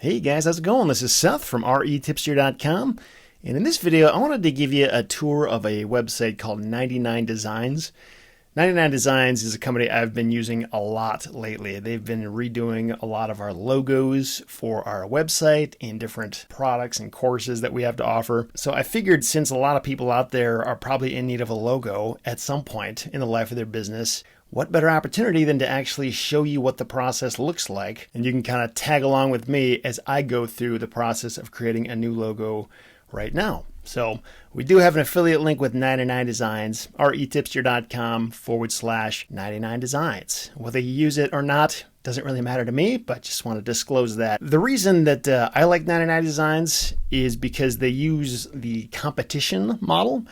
Hey guys, how's it going? This is Seth from retipster.com, and in this video I wanted to give you a tour of a website called 99designs. 99designs is a company I've been using a lot lately. They've been redoing a lot of our logos for our website and different products and courses that we have to offer. So I figured since a lot of people out there are probably in need of a logo at some point in the life of their business, what better opportunity than to actually show you what the process looks like, and you can kind of tag along with me as I go through the process of creating a new logo right now. So we do have an affiliate link with 99designs, retipster.com/99designs. Whether you use it or not doesn't really matter to me, but just want to disclose that. The reason that I like 99designs is because they use the competition model.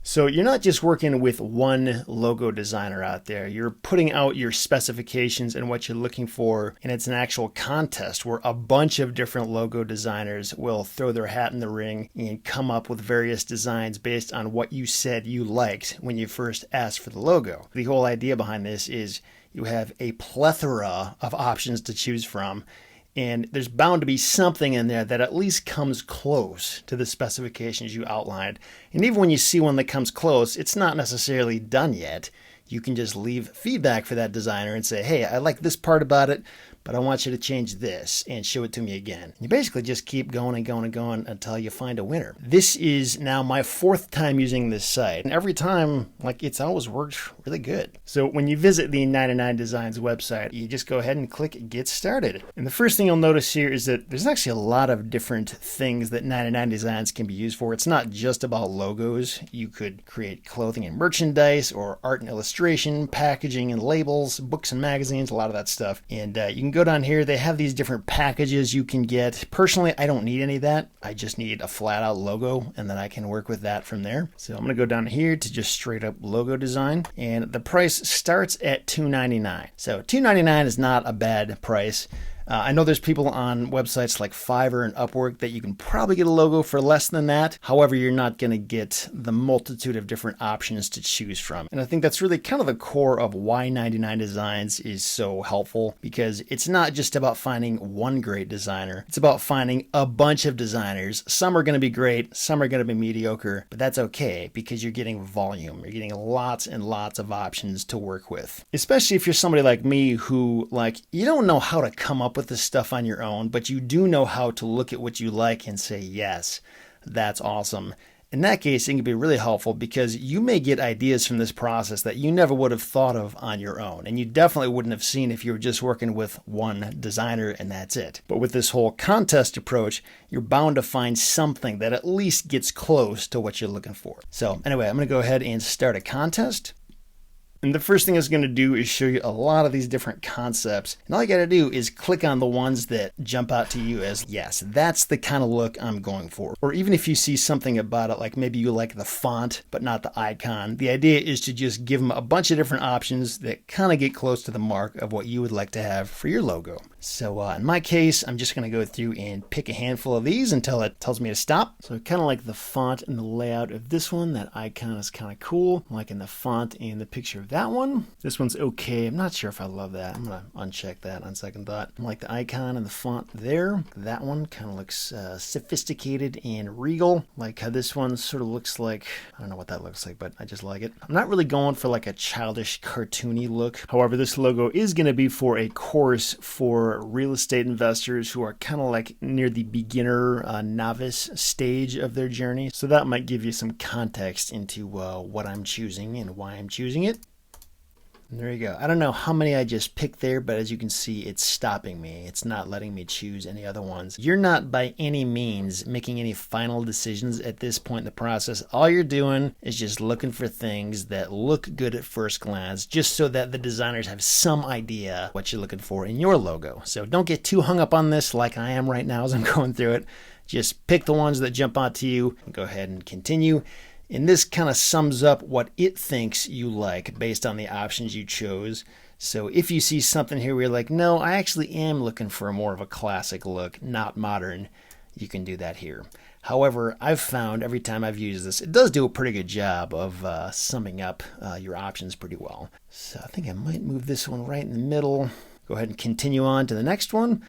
So you're not just working with one logo designer out there. You're putting out your specifications and what you're looking for, and it's an actual contest where a bunch of different logo designers will throw their hat in the ring and come up with various designs based on what you said you liked when you first asked for the logo. The whole idea behind this is you have a plethora of options to choose from, and there's bound to be something in there that at least comes close to the specifications you outlined. And even when you see one that comes close, it's not necessarily done yet. You can just leave feedback for that designer and say, hey, I like this part about it, but I want you to change this and show it to me again. You basically just keep going and going and going until you find a winner. This is now my fourth time using this site, and every time, it's always worked really good. So when you visit the 99designs website, you just go ahead and click Get Started. And the first thing you'll notice here is that there's actually a lot of different things that 99designs can be used for. It's not just about logos. You could create clothing and merchandise, or art and illustration, packaging and labels, books and magazines, a lot of that stuff. And you can go down here. They have these different packages you can get. Personally, I don't need any of that. I just need a flat out logo, and then I can work with that from there. So I'm going to go down here to just straight up logo design, and the price starts at $2.99. So $2.99 is not a bad price. I know there's people on websites like Fiverr and Upwork that you can probably get a logo for less than that. However, you're not going to get the multitude of different options to choose from. And I think that's really kind of the core of why 99designs is so helpful, because it's not just about finding one great designer. It's about finding a bunch of designers. Some are going to be great, some are going to be mediocre, but that's okay because you're getting volume. You're getting lots and lots of options to work with. Especially if you're somebody like me who, you don't know how to come up with this stuff on your own, but you do know how to look at what you like and say, yes, that's awesome. In that case, it can be really helpful because you may get ideas from this process that you never would have thought of on your own, and you definitely wouldn't have seen if you were just working with one designer and that's it. But with this whole contest approach, you're bound to find something that at least gets close to what you're looking for. So anyway, I'm going to go ahead and start a contest. And the first thing it's going to do is show you a lot of these different concepts. And all you got to do is click on the ones that jump out to you as, yes, that's the kind of look I'm going for. Or even if you see something about it, like maybe you like the font, but not the icon, the idea is to just give them a bunch of different options that kind of get close to the mark of what you would like to have for your logo. So in my case, I'm just going to go through and pick a handful of these until it tells me to stop. So I kind of like the font and the layout of this one. That icon is kind of cool. I'm liking the font and the picture of that one. This one's okay. I'm not sure if I love that. I'm going to uncheck that on second thought. I like the icon and the font there. That one kind of looks sophisticated and regal. Like how this one sort of looks like, I don't know what that looks like, but I just like it. I'm not really going for a childish, cartoony look. However, this logo is going to be for a course for real estate investors who are kind of near the beginner novice stage of their journey. So that might give you some context into what I'm choosing and why I'm choosing it. And there you go. I don't know how many I just picked there, but as you can see, it's stopping me. It's not letting me choose any other ones. You're not by any means making any final decisions at this point in the process. All you're doing is just looking for things that look good at first glance, just so that the designers have some idea what you're looking for in your logo. So don't get too hung up on this like I am right now as I'm going through it. Just pick the ones that jump out to you and go ahead and continue. And this kind of sums up what it thinks you like based on the options you chose. So if you see something here where you're like, no, I actually am looking for more of a classic look, not modern, you can do that here. However, I've found every time I've used this, it does do a pretty good job of summing up your options pretty well. So I think I might move this one right in the middle. Go ahead and continue on to the next one.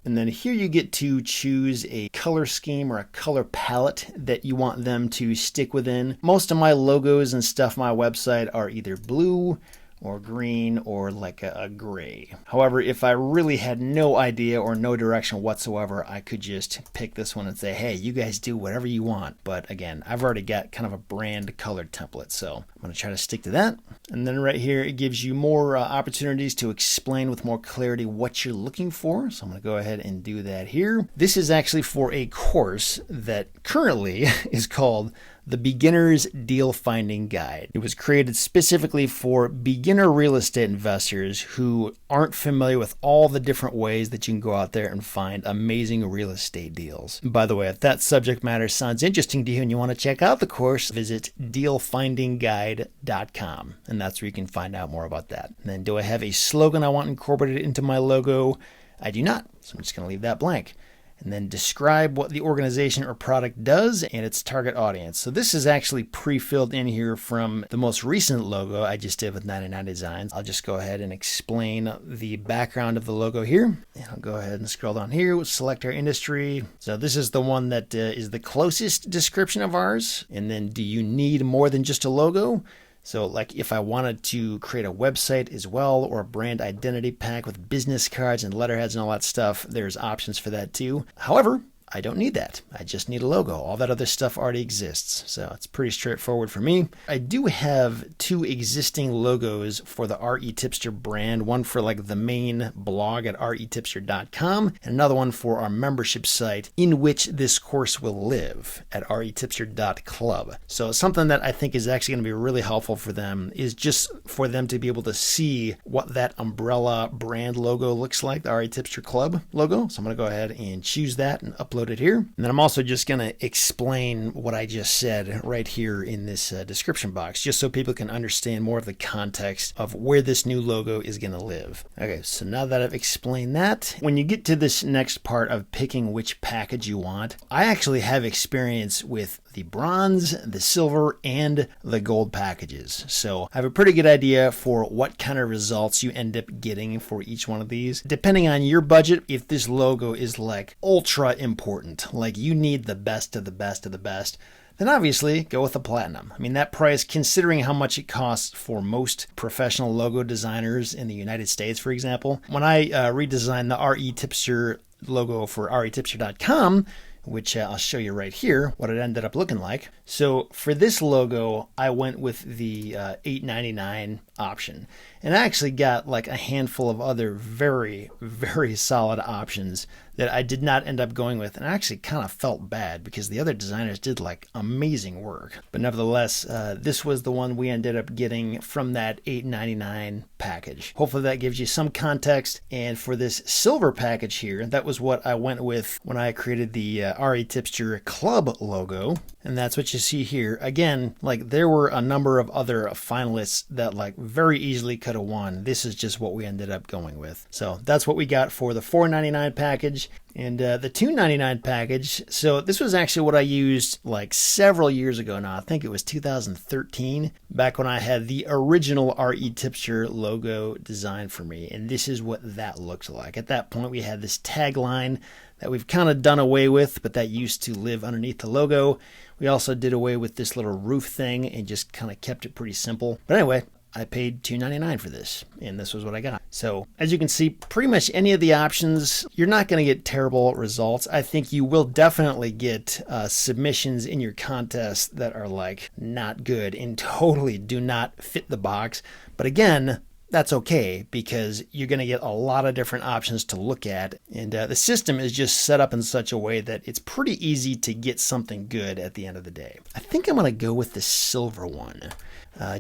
And then here you get to choose a color scheme or a color palette that you want them to stick within. Most of my logos and stuff on my website are either blue or green or like a gray. However, if I really had no idea or no direction whatsoever, I could just pick this one and say, hey, you guys do whatever you want. But again, I've already got kind of a brand colored template, so I'm going to try to stick to that. And then right here, it gives you more opportunities to explain with more clarity what you're looking for. So I'm going to go ahead and do that here. This is actually for a course that currently is called The Beginner's Deal Finding Guide. It was created specifically for beginner real estate investors who aren't familiar with all the different ways that you can go out there and find amazing real estate deals. By the way, if that subject matter sounds interesting to you and you want to check out the course, visit dealfindingguide.com, and that's where you can find out more about that. And then, do I have a slogan I want incorporated into my logo? I do not, so I'm just going to leave that blank. And then describe what the organization or product does and its target audience. So this is actually pre-filled in here from the most recent logo I just did with 99 Designs. I'll just go ahead and explain the background of the logo here. And I'll go ahead and scroll down here, select our industry. So this is the one that is the closest description of ours. And then, do you need more than just a logo? So like if I wanted to create a website as well, or a brand identity pack with business cards and letterheads and all that stuff, there's options for that too. However, I don't need that. I just need a logo. All that other stuff already exists. So it's pretty straightforward for me. I do have two existing logos for the RE Tipster brand, one for like the main blog at retipster.com and another one for our membership site in which this course will live at retipster.club. So something that I think is actually going to be really helpful for them is just for them to be able to see what that umbrella brand logo looks like, the RE Tipster Club logo. So I'm going to go ahead and choose that and upload it here. And then I'm also just going to explain what I just said right here in this description box, just so people can understand more of the context of where this new logo is going to live. Okay, so now that I've explained that, when you get to this next part of picking which package you want, I actually have experience with the bronze, the silver, and the gold packages. So I have a pretty good idea for what kind of results you end up getting for each one of these. Depending on your budget, if this logo is like ultra important, like you need the best of the best of the best, then obviously go with the platinum. I mean, that price, considering how much it costs for most professional logo designers in the United States, for example, when I redesigned the RE Tipster logo for retipster.com, which I'll show you right here, what it ended up looking like. So for this logo, I went with the $8.99 option. And I actually got like a handful of other very, very solid options that I did not end up going with. And I actually kind of felt bad because the other designers did like amazing work. But nevertheless, this was the one we ended up getting from that $8.99 package. Hopefully that gives you some context. And for this silver package here, that was what I went with when I created the RE Tipster Club logo. And that's what you see here. Again, like there were a number of other finalists that like very easily could have won. This is just what we ended up going with. So that's what we got for the $4.99 package. And the $2.99 package, so this was actually what I used like several years ago now. I think it was 2013, back when I had the original RE Tipster logo designed for me. And this is what that looked like. At that point, we had this tagline that we've kind of done away with, but that used to live underneath the logo. We also did away with this little roof thing and just kind of kept it pretty simple. But anyway, I paid $2.99 for this, and this was what I got. So as you can see, pretty much any of the options, you're not going to get terrible results. I think you will definitely get submissions in your contest that are like not good and totally do not fit the box. But again, that's okay because you're going to get a lot of different options to look at. And the system is just set up in such a way that it's pretty easy to get something good at the end of the day. I think I'm going to go with the silver one.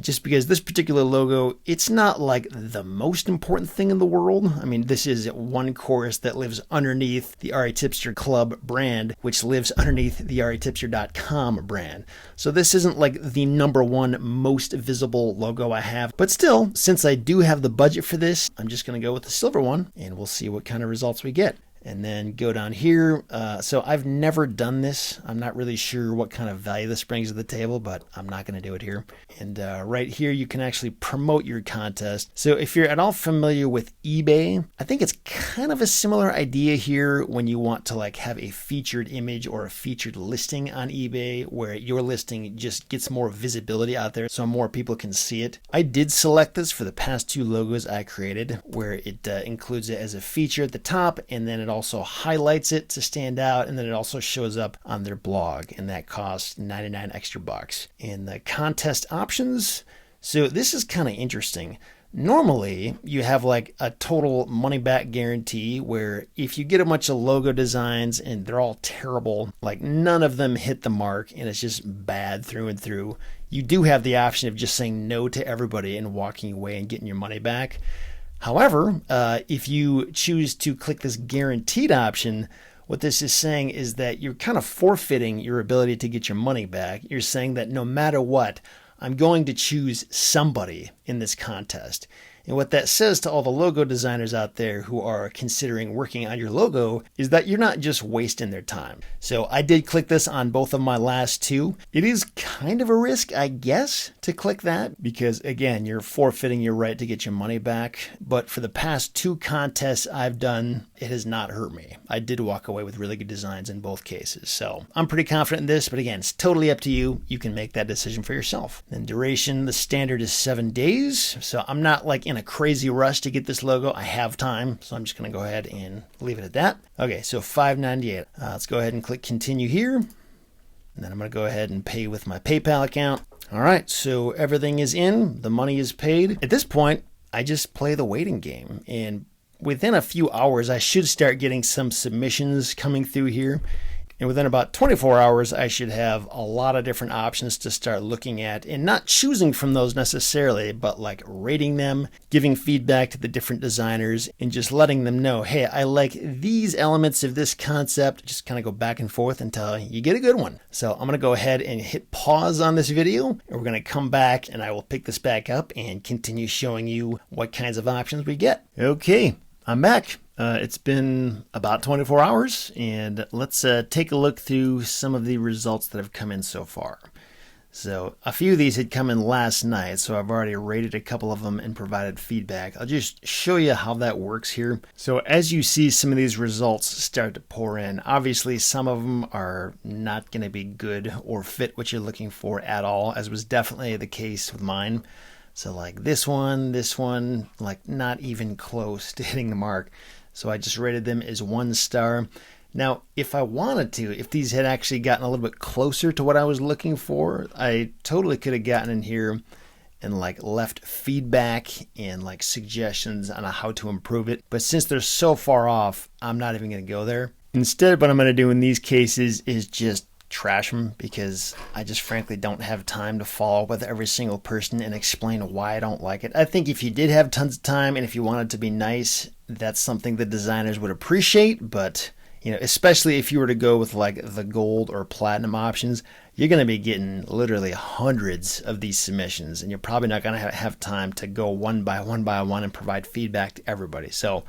Just because this particular logo, it's not like the most important thing in the world. I mean, this is one course that lives underneath the RE Tipster Club brand, which lives underneath the retipster.com brand. So this isn't like the number one most visible logo I have. But still, since I do have the budget for this, I'm just going to go with the silver one, and we'll see what kind of results we get. and then go down here. So I've never done this. I'm not really sure what kind of value this brings to the table, but I'm not going to do it here. And right here, you can actually promote your contest. So if you're at all familiar with eBay, I think it's kind of a similar idea here when you want to like have a featured image or a featured listing on eBay where your listing just gets more visibility out there so more people can see it. I did select this for the past 2 logos I created where it includes it as a feature at the top, and then it also highlights it to stand out, and then it also shows up on their blog, and that costs 99 extra bucks. And the contest options, so this is kind of interesting. Normally, you have like a total money back guarantee where if you get a bunch of logo designs and they're all terrible, like none of them hit the mark and it's just bad through and through, you do have the option of just saying no to everybody and walking away and getting your money back. However, if you choose to click this guaranteed option, what this is saying is that you're kind of forfeiting your ability to get your money back. You're saying that no matter what, I'm going to choose somebody in this contest. And what that says to all the logo designers out there who are considering working on your logo is that you're not just wasting their time. So I did click this on both of my last 2. It is kind of a risk, I guess, to click that because, again, you're forfeiting your right to get your money back. But for the past 2 contests I've done, it has not hurt me. I did walk away with really good designs in both cases. So I'm pretty confident in this, but again, it's totally up to you. You can make that decision for yourself. And duration, the standard is 7 days. So I'm not like in a crazy rush to get this logo. I have time, so I'm just going to go ahead and leave it at that. Okay, so $5.98. Let's go ahead and click continue here. And then I'm going to go ahead and pay with my PayPal account. All right, so everything is in. The money is paid. At this point, I just play the waiting game. And within a few hours, I should start getting some submissions coming through here. And within about 24 hours, I should have a lot of different options to start looking at and not choosing from those necessarily, but like rating them, giving feedback to the different designers, and just letting them know, hey, I like these elements of this concept. Just kind of go back and forth until you get a good one. So I'm going to go ahead and hit pause on this video, and we're going to come back and I will pick this back up and continue showing you what kinds of options we get. Okay, I'm back. It's been about 24 hours, and let's take a look through some of the results that have come in so far. So a few of these had come in last night, so I've already rated a couple of them and provided feedback. I'll just show you how that works here. So as you see some of these results start to pour in, obviously some of them are not going to be good or fit what you're looking for at all, as was definitely the case with mine. So like this one, like not even close to hitting the mark. So I just rated them as 1 star. Now, if I wanted to, if these had actually gotten a little bit closer to what I was looking for, I totally could have gotten in here and like left feedback and like suggestions on how to improve it. But since they're so far off, I'm not even going to go there. Instead, what I'm going to do in these cases is just trash them, because I just frankly don't have time to follow up with every single person and explain why I don't like it. I think if you did have tons of time and if you wanted to be nice, that's something the designers would appreciate. But you know, especially if you were to go with like the gold or platinum options, you're going to be getting literally hundreds of these submissions, and you're probably not going to have time to go one by one and provide feedback to everybody. So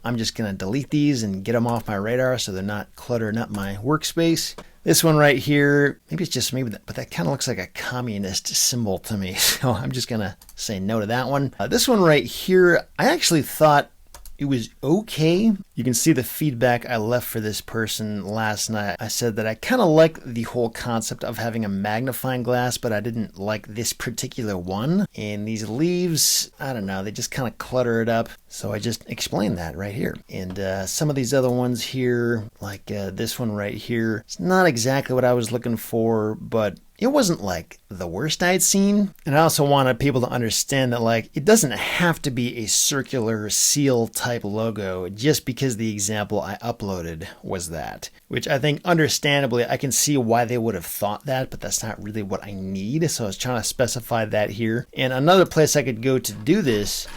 I'm just going to delete these and get them off my radar so they're not cluttering up my workspace. This one right here, maybe it's just me, but that kind of looks like a communist symbol to me. So I'm just going to say no to that one. This one right here, I actually thought it was okay. You can see the feedback I left for this person last night. I said that I kind of like the whole concept of having a magnifying glass, but I didn't like this particular one. And these leaves, I don't know, they just kind of clutter it up. So I just explained that right here. And some of these other ones here, like this one right here, it's not exactly what I was looking for, but it wasn't like the worst I'd seen. And I also wanted people to understand that like it doesn't have to be a circular seal type logo just because the example I uploaded was that. Which I think understandably I can see why they would have thought that, but that's not really what I need. So I was trying to specify that here. And another place I could go to do this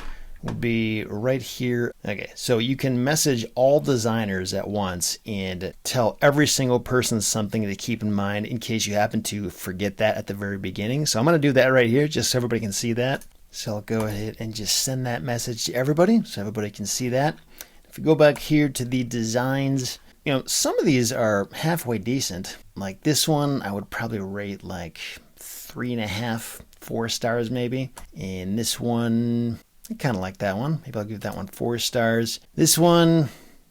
will be right here. Okay, so you can message all designers at once and tell every single person something to keep in mind in case you happen to forget that at the very beginning. So I'm going to do that right here just so everybody can see that. So I'll go ahead and just send that message to everybody so everybody can see that. If we go back here to the designs, you know, some of these are halfway decent. Like this one, I would probably rate like 3.5, 4 stars maybe. And this one, I kind of like that one. Maybe I'll give that one 4 stars. This one,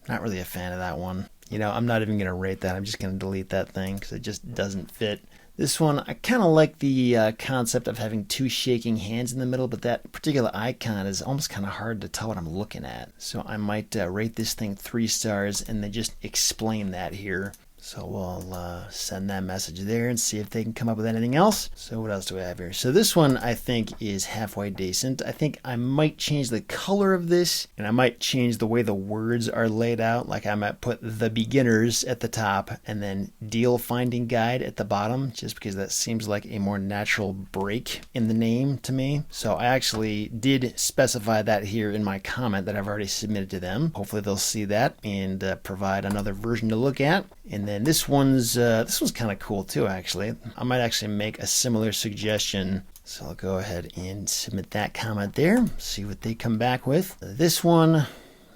not really a fan of that one. You know, I'm not even going to rate that. I'm just going to delete that thing because it just doesn't fit. This one, I kind of like the concept of having 2 shaking hands in the middle, but that particular icon is almost kind of hard to tell what I'm looking at. So I might rate this thing 3 stars and then just explain that here. So we'll send that message there and see if they can come up with anything else. So what else do we have here? So this one I think is halfway decent. I think I might change the color of this, and I might change the way the words are laid out. Like I might put the beginners at the top and then deal finding guide at the bottom, just because that seems like a more natural break in the name to me. So I actually did specify that here in my comment that I've already submitted to them. Hopefully they'll see that and provide another version to look at. And then this one's kind of cool too, actually. I might actually make a similar suggestion. So I'll go ahead and submit that comment there, see what they come back with. This one,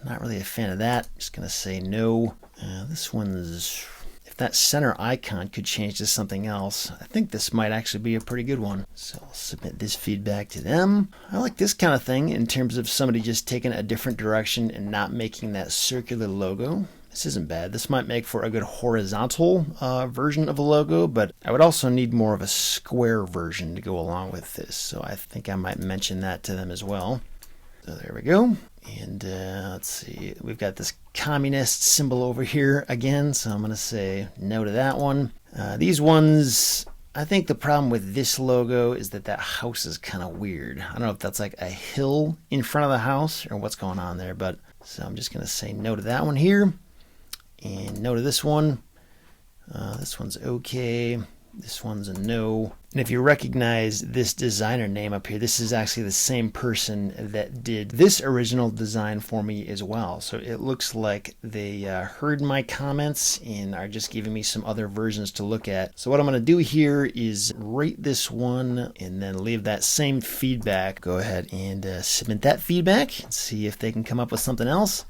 not really a fan of that. Just going to say no. This one's, if that center icon could change to something else, I think this might actually be a pretty good one. So I'll submit this feedback to them. I like this kind of thing in terms of somebody just taking a different direction and not making that circular logo. This isn't bad. This might make for a good horizontal version of a logo, but I would also need more of a square version to go along with this. So I think I might mention that to them as well. So there we go. And let's see, we've got this communist symbol over here again. So I'm going to say no to that one. These ones, I think the problem with this logo is that house is kind of weird. I don't know if that's like a hill in front of the house or what's going on there, but so I'm just going to say no to that one here. And no to this one. This one's okay. This one's a no. And if you recognize this designer name up here, this is actually the same person that did this original design for me as well. So it looks like they heard my comments and are just giving me some other versions to look at. So what I'm going to do here is rate this one and then leave that same feedback. Go ahead and submit that feedback and see if they can come up with something else.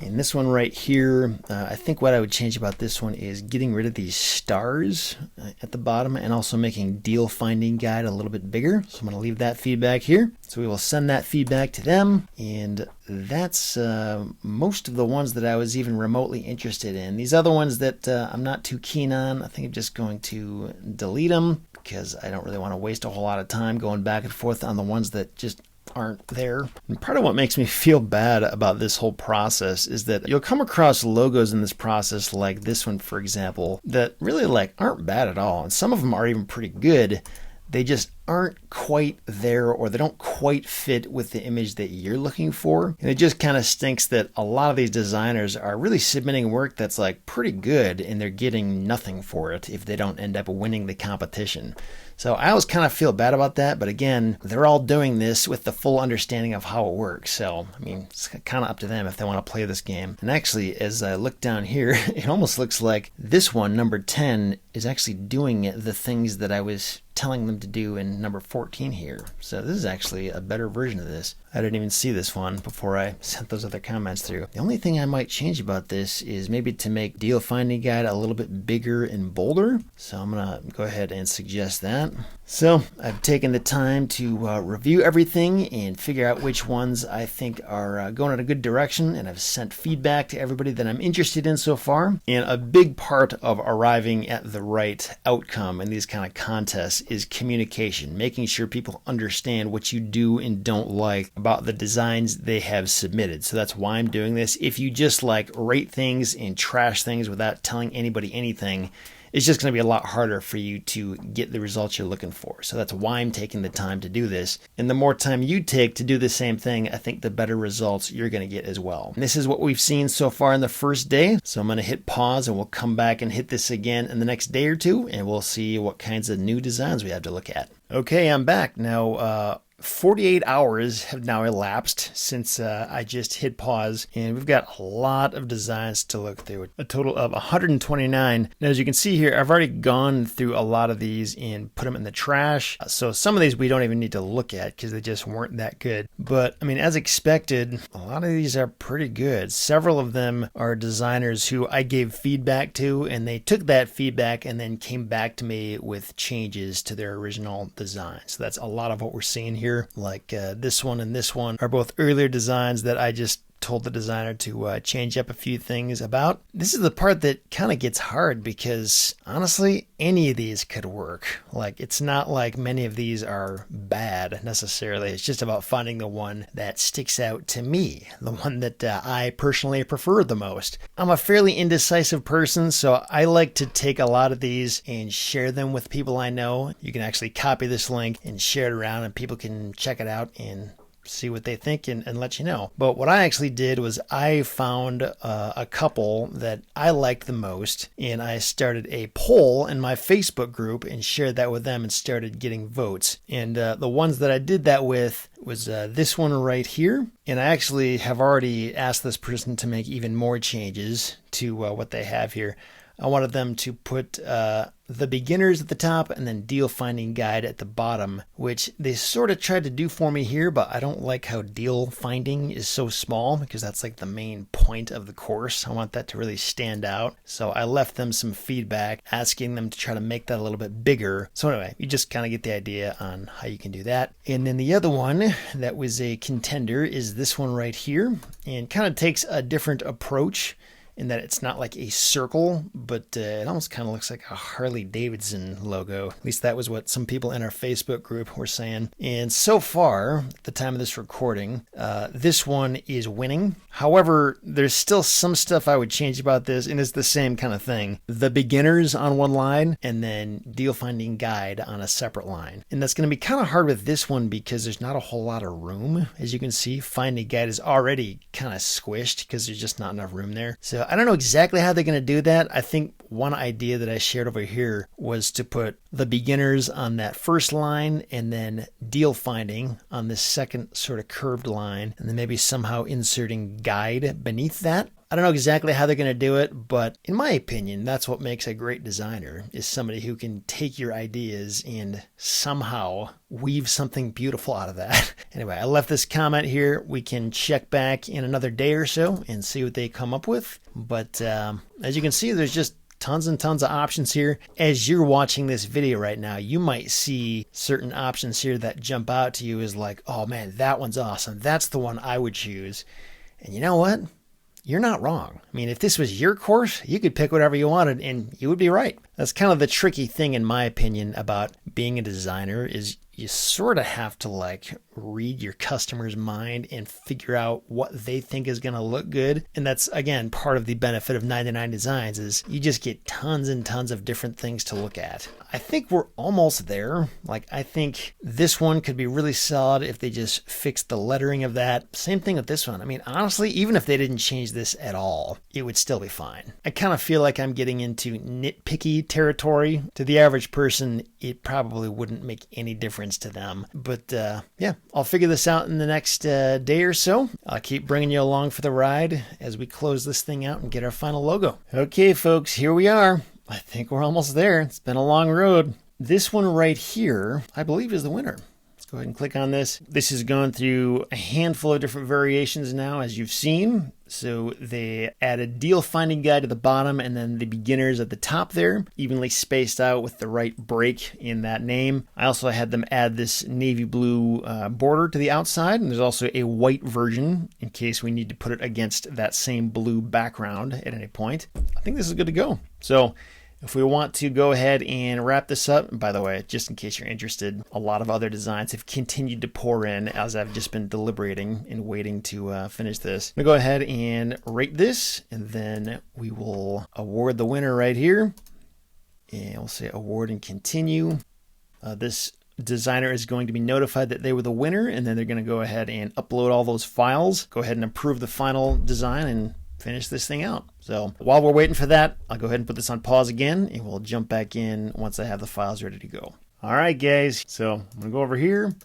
And this one right here, I think what I would change about this one is getting rid of these stars at the bottom and also making deal finding guide a little bit bigger. So I'm going to leave that feedback here. So we will send that feedback to them. And that's most of the ones that I was even remotely interested in. These other ones that I'm not too keen on, I think I'm just going to delete them because I don't really want to waste a whole lot of time going back and forth on the ones that just aren't there. And part of what makes me feel bad about this whole process is that you'll come across logos in this process like this one, for example, that really aren't bad at all. And some of them are even pretty good. They just aren't quite there, or they don't quite fit with the image that you're looking for. And it just kind of stinks that a lot of these designers are really submitting work that's pretty good and they're getting nothing for it if they don't end up winning the competition. So I always kind of feel bad about that, but again, they're all doing this with the full understanding of how it works. So, I mean, it's kind of up to them if they want to play this game. And actually, as I look down here, it almost looks like this one, number 10, is actually doing the things that I was telling them to do in number 14 here. So this is actually a better version of this. I didn't even see this one before I sent those other comments through. The only thing I might change about this is maybe to make deal finding guide a little bit bigger and bolder. So I'm gonna go ahead and suggest that. So I've taken the time to review everything and figure out which ones I think are going in a good direction, and I've sent feedback to everybody that I'm interested in so far. And a big part of arriving at the right outcome in these kind of contests is communication, making sure people understand what you do and don't like about the designs they have submitted. So that's why I'm doing this. If you just rate things and trash things without telling anybody anything, it's just going to be a lot harder for you to get the results you're looking for. So that's why I'm taking the time to do this. And the more time you take to do the same thing, I think the better results you're going to get as well. And this is what we've seen so far in the first day. So I'm going to hit pause and we'll come back and hit this again in the next day or two, and we'll see what kinds of new designs we have to look at. Okay, I'm back. Now, 48 hours have now elapsed since I just hit pause, and we've got a lot of designs to look through, a total of 129. Now, as you can see here, I've already gone through a lot of these and put them in the trash. So some of these we don't even need to look at because they just weren't that good. But I mean, as expected, a lot of these are pretty good. Several of them are designers who I gave feedback to, and they took that feedback and then came back to me with changes to their original design. So that's a lot of what we're seeing here. Like this one and this one are both earlier designs that I just told the designer to change up a few things about. This is the part that kind of gets hard because honestly, any of these could work. Like, it's not like many of these are bad necessarily. It's just about finding the one that sticks out to me, the one that I personally prefer the most. I'm a fairly indecisive person, so I like to take a lot of these and share them with people I know. You can actually copy this link and share it around, and people can check it out and see what they think and let you know. But what I actually did was I found a couple that I liked the most, and I started a poll in my Facebook group and shared that with them and started getting votes. And the ones that I did that with was this one right here. And I actually have already asked this person to make even more changes to what they have here. I wanted them to put the beginners at the top and then deal finding guide at the bottom, which they sort of tried to do for me here, but I don't like how deal finding is so small because that's like the main point of the course. I want that to really stand out. So I left them some feedback asking them to try to make that a little bit bigger. So anyway, you just kind of get the idea on how you can do that. And then the other one that was a contender is this one right here, and kind of takes a different approach in that it's not like a circle, but it almost kind of looks like a Harley Davidson logo. At least that was what some people in our Facebook group were saying. And so far, at the time of this recording, this one is winning. However, there's still some stuff I would change about this, and it's the same kind of thing. The beginners on one line, and then deal finding guide on a separate line. And that's going to be kind of hard with this one because there's not a whole lot of room. As you can see, finding guide is already kind of squished because there's just not enough room there. So I don't know exactly how they're going to do that. I think one idea that I shared over here was to put the beginners on that first line and then deal finding on this second sort of curved line, and then maybe somehow inserting guide beneath that. I don't know exactly how they're going to do it, but in my opinion, that's what makes a great designer, is somebody who can take your ideas and somehow weave something beautiful out of that. Anyway, I left this comment here. We can check back in another day or so and see what they come up with. But as you can see, there's just tons and tons of options here. As you're watching this video right now, you might see certain options here that jump out to you as like, oh man, that one's awesome. That's the one I would choose. And you know what? You're not wrong. I mean, if this was your course, you could pick whatever you wanted and you would be right. That's kind of the tricky thing, in my opinion, about being a designer, is you sort of have to like read your customer's mind and figure out what they think is going to look good. And that's, again, part of the benefit of 99 Designs, is you just get tons and tons of different things to look at. I think we're almost there. Like, I think this one could be really solid if they just fixed the lettering of that. Same thing with this one. I mean, honestly, even if they didn't change this at all, it would still be fine. I kind of feel like I'm getting into nitpicky territory. To the average person, it probably wouldn't make any difference to them. But yeah, I'll figure this out in the next day or so. I'll keep bringing you along for the ride as we close this thing out and get our final logo. Okay, folks, here we are. I think we're almost there. It's been a long road. This one right here, I believe, is the winner. Let's go ahead and click on this. This has gone through a handful of different variations now, as you've seen. So they added deal finding guide to the bottom and then the beginners at the top there, evenly spaced out with the right break in that name. I also had them add this navy blue border to the outside, and there's also a white version in case we need to put it against that same blue background at any point. I think this is good to go. So if we want to go ahead and wrap this up, by the way, just in case you're interested, a lot of other designs have continued to pour in as I've just been deliberating and waiting to finish this. I'm going to go ahead and rate this, and then we will award the winner right here. And we'll say award and continue. This designer is going to be notified that they were the winner, and then they're going to go ahead and upload all those files, go ahead and approve the final design, and finish this thing out. So while we're waiting for that, I'll go ahead and put this on pause again, and we'll jump back in once I have the files ready to go. All right, guys. So I'm going to go over here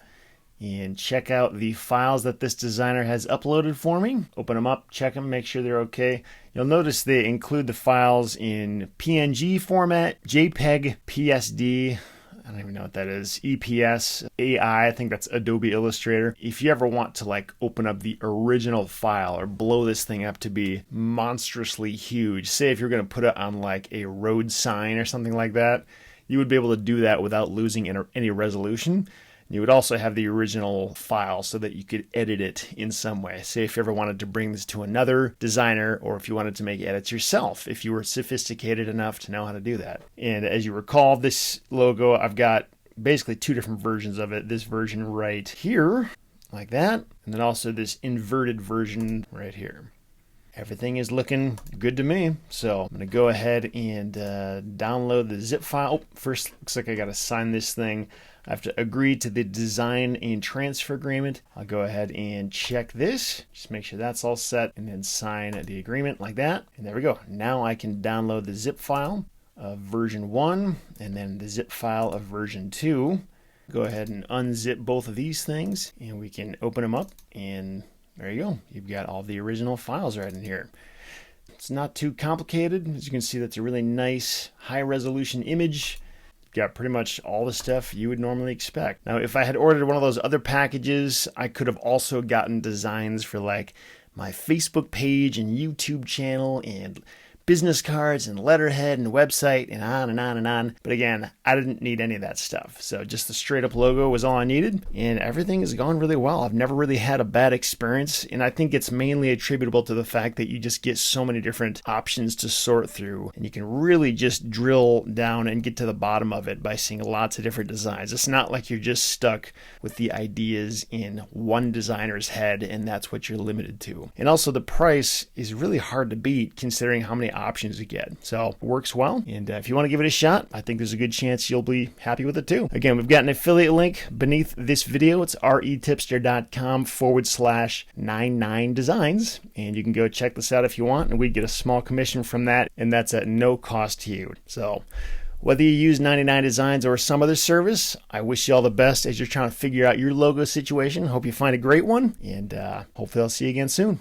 and check out the files that this designer has uploaded for me. Open them up, check them, make sure they're okay. You'll notice they include the files in PNG format, JPEG, PSD, I don't even know what that is, EPS, AI, I think that's Adobe Illustrator. If you ever want to like open up the original file or blow this thing up to be monstrously huge, say if you're going to put it on like a road sign or something like that, you would be able to do that without losing any resolution. You would also have the original file so that you could edit it in some way. Say if you ever wanted to bring this to another designer, or if you wanted to make edits yourself, if you were sophisticated enough to know how to do that. And as you recall, this logo, I've got basically two different versions of it. This version right here, like that, and then also this inverted version right here. Everything is looking good to me. So I'm going to go ahead and download the zip file. Oh, first, looks like I got to sign this thing. I have to agree to the design and transfer agreement. I'll go ahead and check this. Just make sure that's all set and then sign the agreement like that. And there we go. Now I can download the zip file of version 1 and then the zip file of version 2. Go ahead and unzip both of these things and we can open them up, and there you go. You've got all the original files right in here. It's not too complicated. As you can see, that's a really nice high resolution image. Got pretty much all the stuff you would normally expect. Now, if I had ordered one of those other packages, I could have also gotten designs for like my Facebook page and YouTube channel and business cards and letterhead and website and on and on and on. But again, I didn't need any of that stuff. So just the straight up logo was all I needed, and everything has gone really well. I've never really had a bad experience, and I think it's mainly attributable to the fact that you just get so many different options to sort through, and you can really just drill down and get to the bottom of it by seeing lots of different designs. It's not like you're just stuck with the ideas in one designer's head and that's what you're limited to. And also the price is really hard to beat considering how many options you get. So it works well, and if you want to give it a shot, I think there's a good chance you'll be happy with it too. Again, we've got an affiliate link beneath this video. It's retipster.com/99designs, and you can go check this out if you want, and we get a small commission from that, and that's at no cost to you. So whether you use 99 Designs or some other service, I wish you all the best as you're trying to figure out your logo situation. Hope you find a great one, and hopefully I'll see you again soon.